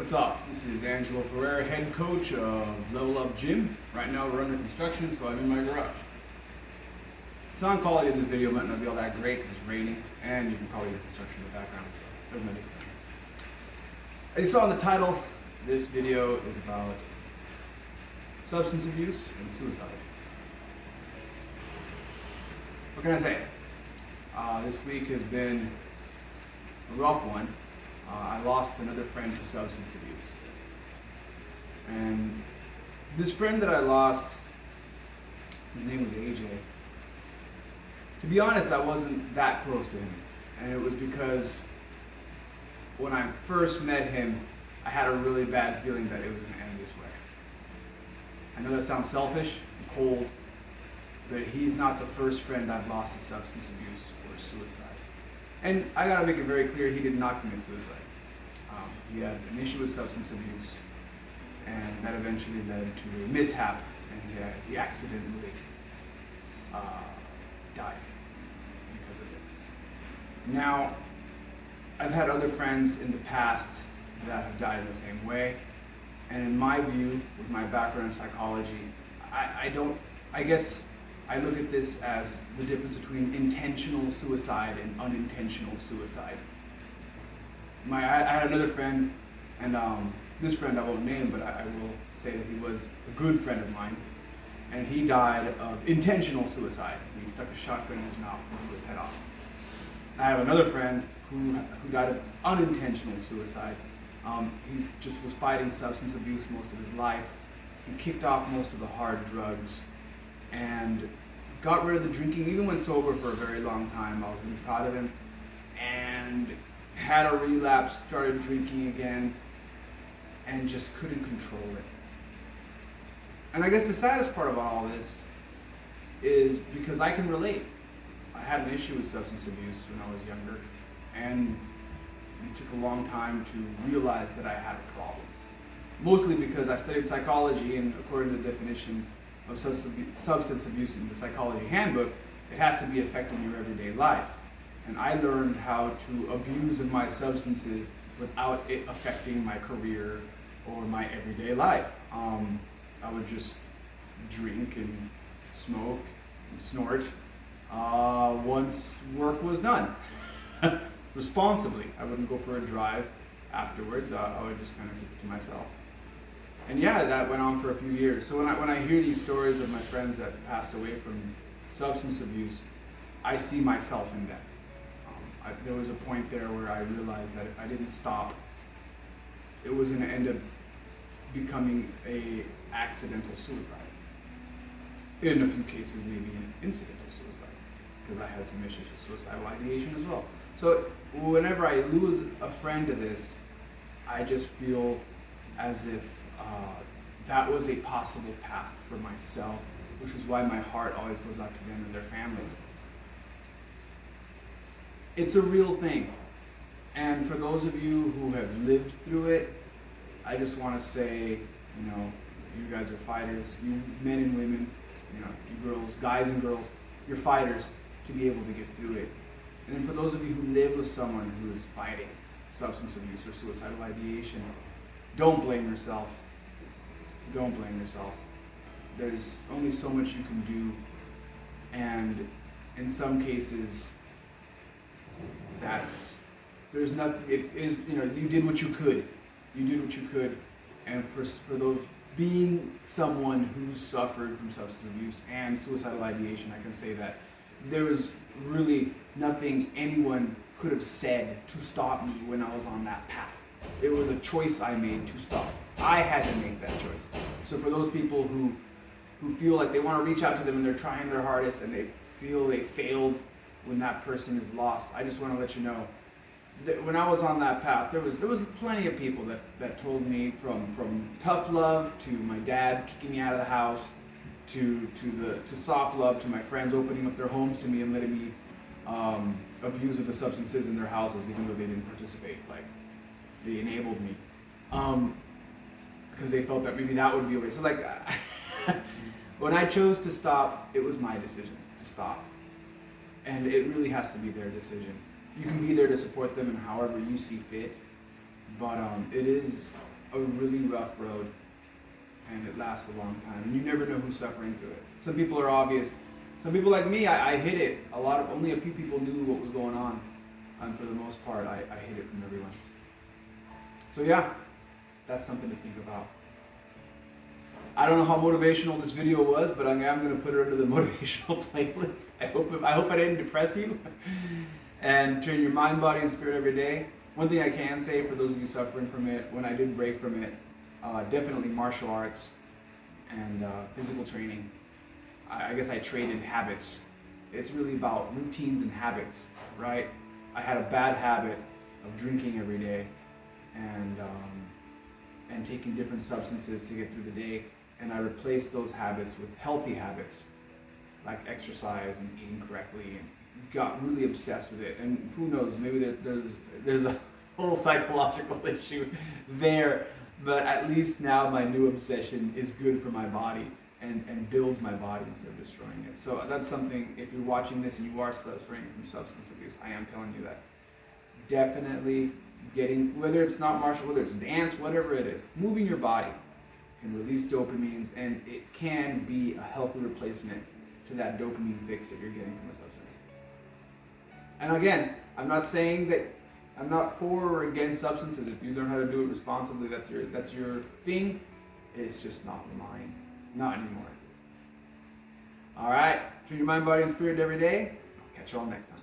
What's up? This is Angelo Ferrer, head coach of Level Up Gym. Right now we're under construction, so I'm in my garage. The sound quality of this video might not be all that great because it's raining, and you can probably hear construction in the background, so everybody's fine. As you saw in the title, this video is about substance abuse and suicide. What can I say? This week has been a rough one. I lost another friend to substance abuse. And this friend that I lost, his name was AJ. To be honest, I wasn't that close to him. And it was because when I first met him, I had a really bad feeling that it was going to end this way. I know that sounds selfish and cold, but he's not the first friend I've lost to substance abuse or suicide. And I gotta make it very clear, he did not commit suicide. He had an issue with substance abuse, and that eventually led to a mishap, and he accidentally died because of it. Now, I've had other friends in the past that have died in the same way, and in my view, with my background in psychology, I guess I look at this as the difference between intentional suicide and unintentional suicide. I had another friend, and this friend I won't name, but I will say that he was a good friend of mine, and he died of intentional suicide. He stuck a shotgun in his mouth and blew his head off. I have another friend who died of unintentional suicide. He just was fighting substance abuse most of his life. He kicked off most of the hard drugs and got rid of the drinking, even went sober for a very long time. I was really proud of him. And had a relapse, started drinking again, and just couldn't control it. And I guess the saddest part about all this is because I can relate. I had an issue with substance abuse when I was younger, and it took a long time to realize that I had a problem. Mostly because I studied psychology, and according to the definition of substance abuse in the psychology handbook, it has to be affecting your everyday life. And I learned how to abuse of my substances without it affecting my career or my everyday life. I would just drink and smoke and snort once work was done. Responsibly. I wouldn't go for a drive afterwards. I would just kind of keep it to myself. And yeah, that went on for a few years. So when I hear these stories of my friends that passed away from substance abuse, I see myself in them. There was a point there where I realized that if I didn't stop, it was going to end up becoming a accidental suicide. In a few cases, maybe an incidental suicide, because I had some issues with suicidal ideation as well. So whenever I lose a friend to this, I just feel as if that was a possible path for myself, which is why my heart always goes out to them and their families. It's a real thing. And for those of you who have lived through it, I just want to say, you guys are fighters, you men and women, you girls, guys and girls, you're fighters to be able to get through it. And then for those of you who live with someone who is fighting substance abuse or suicidal ideation, don't blame yourself. Don't blame yourself. There's only so much you can do, and in some cases, there's nothing. It is, you did what you could. You did what you could, and for those being someone who suffered from substance abuse and suicidal ideation, I can say that there was really nothing anyone could have said to stop me when I was on that path. It was a choice I made to stop. I had to make that choice. So for those people who feel like they want to reach out to them and they're trying their hardest and they feel they failed when that person is lost, I just want to let you know that when I was on that path, there was plenty of people that told me, from tough love to my dad kicking me out of the house to soft love to my friends opening up their homes to me and letting me abuse of the substances in their houses, even though they didn't participate. Like, they enabled me because they felt that maybe that would be a way. So when I chose to stop, it was my decision to stop. And it really has to be their decision. You can be there to support them in however you see fit, but it is a really rough road, and it lasts a long time, and you never know who's suffering through it. Some people are obvious. Some people like me, I hid it. Only a few people knew what was going on. For the most part, I hid it from everyone. So yeah, that's something to think about. I don't know how motivational this video was, but I'm going to put it under the motivational playlist. I hope I didn't depress you. And train your mind, body, and spirit every day. One thing I can say for those of you suffering from it, when I did break from it, definitely martial arts and physical training. I guess I traded habits. It's really about routines and habits, right? I had a bad habit of drinking every day and taking different substances to get through the day. And I replaced those habits with healthy habits, like exercise and eating correctly, and got really obsessed with it. And who knows, maybe there's a whole psychological issue there, but at least now my new obsession is good for my body and builds my body instead of destroying it. So that's something, if you're watching this and you are suffering from substance abuse, I am telling you that. Definitely getting, whether it's not martial, whether it's dance, whatever it is, moving your body can release dopamines, and it can be a healthy replacement to that dopamine fix that you're getting from a substance. And again, I'm not saying that I'm not for or against substances. If you learn how to do it responsibly, that's your thing. It's just not mine. Not anymore. All right. Train your mind, body, and spirit every day. I'll catch you all next time.